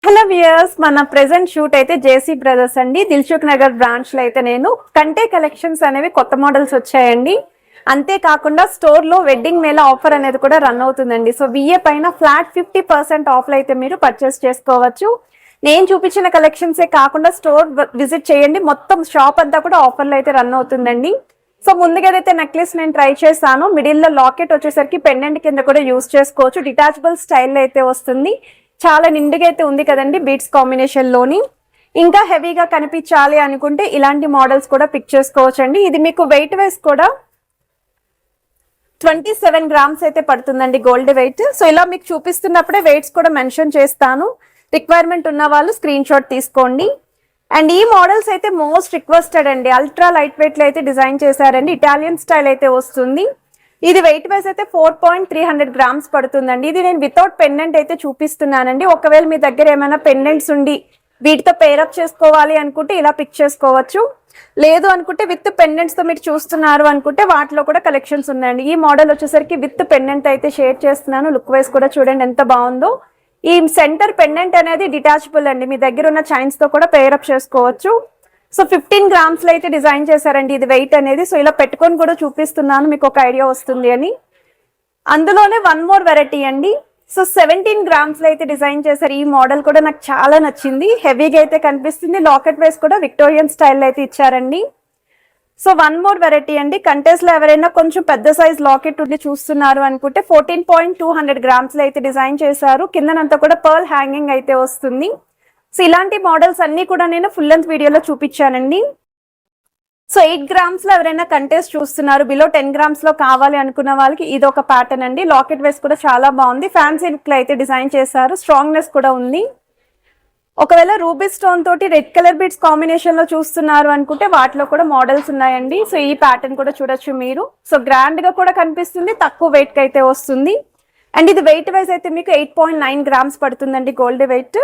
Hello viewers, మన present shoot అయితే JC brothers అండి. దిల్సుఖ్ నగర్ బ్రాంచ్ లో అయితే నేను కంటే కలెక్షన్స్ అనేవి కొత్త మోడల్స్ వచ్చాయండి. అంతేకాకుండా స్టోర్ లో వెడ్డింగ్ మేళ ఆఫర్ అనేది కూడా రన్ అవుతుందండి. సో విఏ పైన ఫ్లాట్ 50% ఆఫ్ లో అయితే మీరు పర్చేస్ చేసుకోవచ్చు. నేను చూపించిన కలెక్షన్సే కాకుండా స్టోర్ విజిట్ చేయండి, మొత్తం షాప్ అంతా కూడా ఆఫర్లు అయితే రన్ అవుతుందండి. సో ముందుగా అయితే నెక్లెస్ నేను ట్రై చేశాను. మిడిల్ లో లాకెట్ వచ్చేసరికి పెండెంట్ కింద కూడా యూస్ చేసుకోవచ్చు. డిటాచబుల్ స్టైల్ అయితే వస్తుంది. చాలా నిండుగా అయితే ఉంది కదండి బీట్స్ కాంబినేషన్ లోని. ఇంకా హెవీగా కనిపించాలి అనుకుంటే ఇలాంటి మోడల్స్ కూడా పిక్ చేసుకోవచ్చు అండి. ఇది మీకు వెయిట్ వైస్ కూడా 27 గ్రామ్స్ అయితే పడుతుందండి గోల్డ్ వెయిట్. సో ఇలా మీకు చూపిస్తున్నప్పుడే వెయిట్స్ కూడా మెన్షన్ చేస్తాను. రిక్వైర్మెంట్ ఉన్న వాళ్ళు స్క్రీన్ షాట్ తీసుకోండి. అండ్ ఈ మోడల్స్ అయితే మోస్ట్ రిక్వెస్టెడ్ అండి. అల్ట్రా లైట్ వెయిట్ లో అయితే డిజైన్ చేశారండి. ఇటాలియన్ స్టైల్ అయితే వస్తుంది. ఇది వెయిట్ వైస్ అయితే 4.300 గ్రామ్స్ పడుతుందండి. ఇది నేను వితౌట్ పెండెంట్ అయితే చూపిస్తున్నానండి. ఒకవేళ మీ దగ్గర ఏమైనా పెండెంట్స్ ఉండి వీటితో పేరప్ చేసుకోవాలి అనుకుంటే ఇలా పిక్ చేసుకోవచ్చు. లేదు అనుకుంటే విత్ పెండెంట్స్ తో మీరు చూస్తున్నారు అనుకుంటే వాటిలో కూడా కలెక్షన్స్ ఉన్నాయండి. ఈ మోడల్ వచ్చేసరికి విత్ పెండెంట్ అయితే షేర్ చేస్తున్నాను. లుక్ వైస్ కూడా చూడండి ఎంత బాగుందో. ఈ సెంటర్ పెండెంట్ అనేది డిటాచబుల్ అండి. మీ దగ్గర ఉన్న చైన్స్ తో కూడా పేరప్ చేసుకోవచ్చు. సో 15 గ్రామ్స్ లో అయితే డిజైన్ చేశారండి ఇది వెయిట్ అనేది. సో ఇలా పెట్టుకొని కూడా చూపిస్తున్నాను, మీకు ఒక ఐడియా వస్తుంది అని. అందులోనే వన్ మోర్ వెరైటీ అండి. సో 17 గ్రామ్స్ లో అయితే డిజైన్ చేశారు. ఈ మోడల్ కూడా నాకు చాలా నచ్చింది. హెవీగా అయితే కనిపిస్తుంది. లాకెట్ వైస్ కూడా విక్టోరియన్ స్టైల్ అయితే ఇచ్చారండి. సో వన్ మోర్ వెరైటీ అండి. కంటెస్ట్ లో ఎవరైనా కొంచెం పెద్ద సైజ్ లాకెట్ ఉండి చూస్తున్నారు అనుకుంటే 14.200 గ్రామ్స్ లో అయితే డిజైన్ చేశారు. కిందనంతా కూడా పర్ల్ హ్యాంగింగ్ అయితే వస్తుంది. సో ఇలాంటి మోడల్స్ అన్ని కూడా నేను ఫుల్ లెంత్ వీడియోలో చూపించానండి. సో 8 గ్రామ్స్ లో ఎవరైనా కంటెస్ట్ చూస్తున్నారు, బిలో 10 గ్రామ్స్ లో కావాలి అనుకున్న వాళ్ళకి ఇది ఒక ప్యాటర్న్ అండి. లాకెట్ వేస్ కూడా చాలా బాగుంది. ఫ్యాన్సీ లుక్ లో అయితే డిజైన్ చేశారు. స్ట్రాంగ్నెస్ కూడా ఉంది. ఒకవేళ రూబీ స్టోన్ తోటి రెడ్ కలర్ బీడ్స్ కాంబినేషన్ లో చూస్తున్నారు అనుకుంటే వాటిలో కూడా మోడల్స్ ఉన్నాయండి. సో ఈ ప్యాటర్న్ కూడా చూడొచ్చు మీరు. సో గ్రాండ్ గా కూడా కనిపిస్తుంది, తక్కువ వెయిట్ కి అయితే వస్తుంది. అండ్ ఇది వెయిట్ వైజ్ అయితే మీకు 8.9 గ్రామ్స్ పడుతుందండి గోల్డ్ వెయిట్.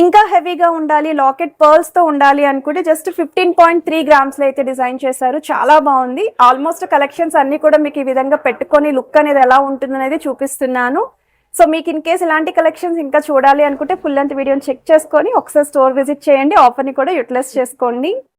ఇంకా హెవీగా ఉండాలి, లాకెట్ పర్ల్స్ తో ఉండాలి అనుకుంటే జస్ట్ 15.3 గ్రామ్స్ లో అయితే డిజైన్ చేశారు. చాలా బాగుంది. ఆల్మోస్ట్ కలెక్షన్స్ అన్ని కూడా మీకు ఈ విధంగా పెట్టుకొని లుక్ అనేది ఎలా ఉంటుంది అనేది చూపిస్తున్నాను. సో మీకు ఇన్ కేస్ ఇలాంటి కలెక్షన్స్ ఇంకా చూడాలి అనుకుంటే ఫుల్ లెంత్ వీడియోని చెక్ చేసుకొని ఒకసారి స్టోర్ విజిట్ చేయండి. ఆఫర్ని కూడా యూటిలైజ్ చేసుకోండి.